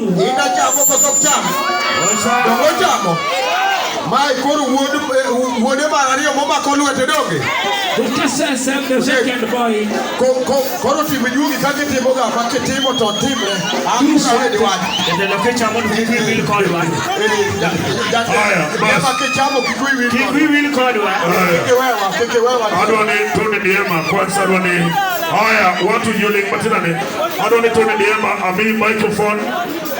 Ina chamo kotok chamo. Dongo chamo. Mai koro wuode marario moma kolwete doge. Koro timo jugi kake timo ga make timo to timre. Amusa wedi wadi. Jatelo ke chamo kikwi wil kodwa. Make chamo kikwi wil kodwa. Kikwi wil kodwa. Kike wewa. Adoni Tony Ndiema kwanza adoni. Haya watu yule matinane. Adoni Tony Ndiema ami microphone.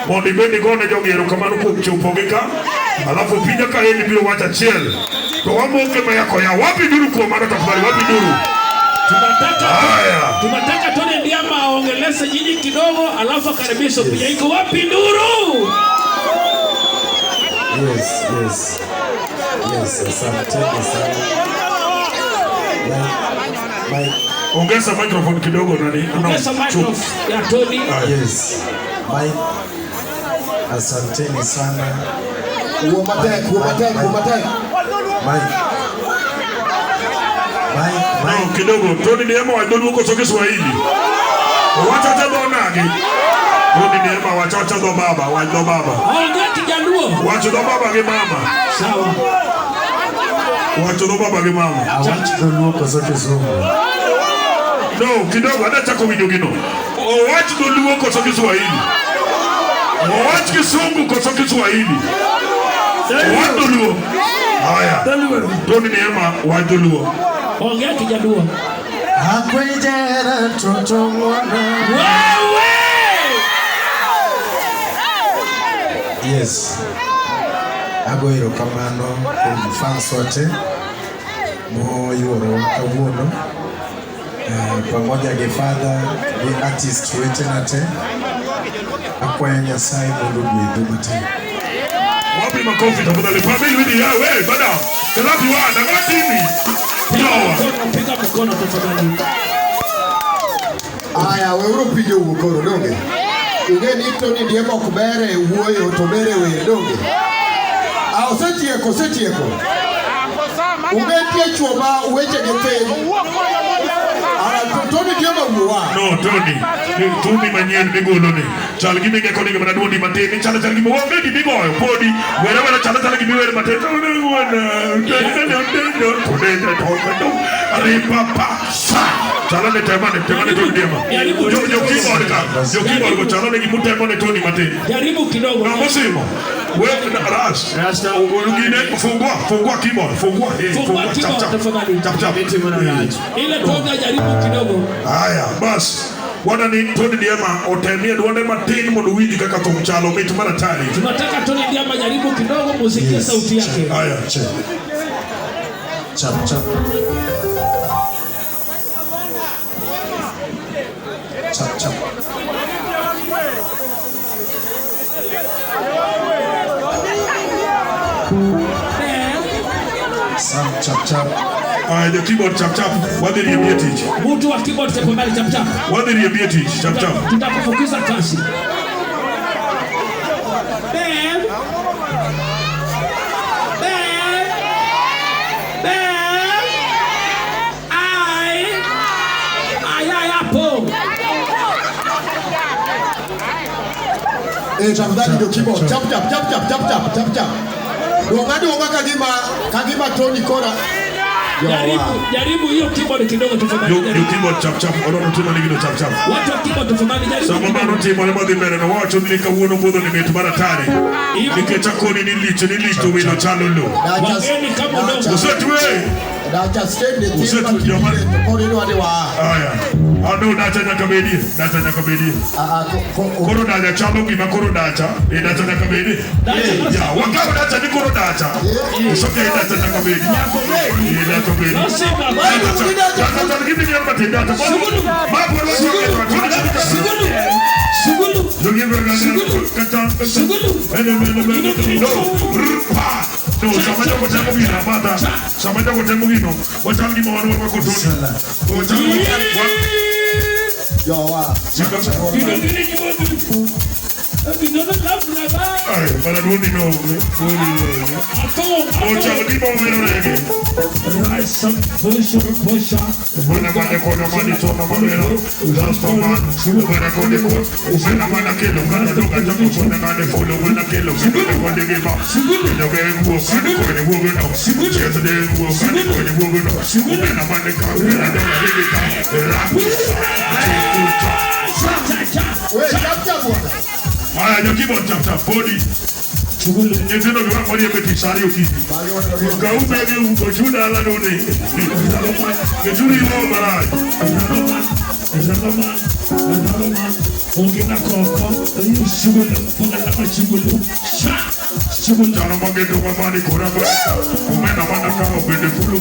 Mondi bendi gone jogero kamano kumchupogeka. Alafu pinya kaheni biro wacha chiel. Kwa wamoke mayako ya wapi duru kwa mara tafadhali wapi duru. Tunataka Tony Ndiema aongeleze nyinyi kidogo alafu akaribisha pia iko wapi duru. Yes, asante sana. Ongeza microphone kidogo nani? Ongeza microphone ya Tony. Yes. Asanteni sana. Uomatek. Kidogo Tony Ndiema wadonu uko soke Swahili. Wacha tado nagi. Tony Ndiema wacha do baba, wado baba. Ongea Kijaluo. Wacha do baba ge mama. Sawa. Wacha do baba ge mama. Wacha do uko soke Zungu. No, kidogo ada chako video gino. Wacha do luo uko soke Swahili. Wacha Kizungu uko soke Swahili. Wacha luo. Haya. Tony Ndiema wacha luo. Ongea Kijaluo. Akwejera toto mwana. Wewe! Yes. Agoero kamano kuom fans wote moyuoro kawuono. Pamoja gi father gi artist wetena te. Akwayo Nyasaye mondo gwedhu matin. Wapi makofi tafadhali family widi ya wewe bada. Kalapi wa na timu. Piga mkono tafadhali. Aya wewe pige ukoro donge. Ungeni Tony Ndiema kubere wuoyo to bere we donge. Osetieko. Ungetie chuoma weche gete. Tony Ndiema wuwa. No Tony. Tumi manyien bigolo ni. Chal gi mige koni gimana duondi mateni. Chal gi mo wegi bigoyo podi. Wera chal gi biwer mateni. Ripapa. Chalane temane Tony Ndiema. Yo keyboard ko chalane gi mutemane Tony mateni. Jaribu kidogo. Na mosimo. Wewe na Rasta ugine fungua keyboard. Fungua chap. Ile toga jaribu kidogo. Haya basi. Wana ni Tony Ndiema otemie duonde matini mondo wiji kaka tumchalo mitu mara tani. Tunataka Tony Ndiema jaribu kidogo musikie sauti yake. Haya. Chap. Chap. The keyboard chap. What did you be teach? Mtu wa keyboard tafadhali chap. What did you be teach? Chap. Tutakufukiza kasi. Tafadhali ndio keyboard. Chap. Donga kagima Tony Kora. Jaribu hiyo keyboard kidogo tafadhali. Yo keyboard chap. Ono tuma nigino chap. Watu wa keyboard tafadhali jaribu. Sama mano timo le modi mbele na wacho nilika uono bodo ni metu mara tani. Nikecha koni nilicho wino chalo lo. Wageni kama ndogo. Usetu we. Dacha stand the team. Kori no adewa. Aya. Ano dacha nyakabedi. Koro dacha chalo gima koro dacha. Dacha nyakabedi. Ya wakao dacha ni koro dacha. Usoke dacha nyakabedi. Nyakabedi. Ay, para duni no. Ocha di mo mero rege. Rise up, push up. Buena mane kono mani tona mero. Rasta man. Buena kone ko. Buena mana kelo kana doga jamu buena mane folo buena kelo. Buena kone geba. No be wo kana kone wo no. Chese de wo kana kone wo no. Buena mane ka buena doga geba. Rap. Aya nyokibo chapta body. Nyetendo kwa kwa yeye kisari uki. Kaupe ni ukochuna la none. Kejuri mo barai. Ongena koko, shugulu, pangala shugulu. Jana mangeto mamani kora ba. Umena mana kama bende fulu.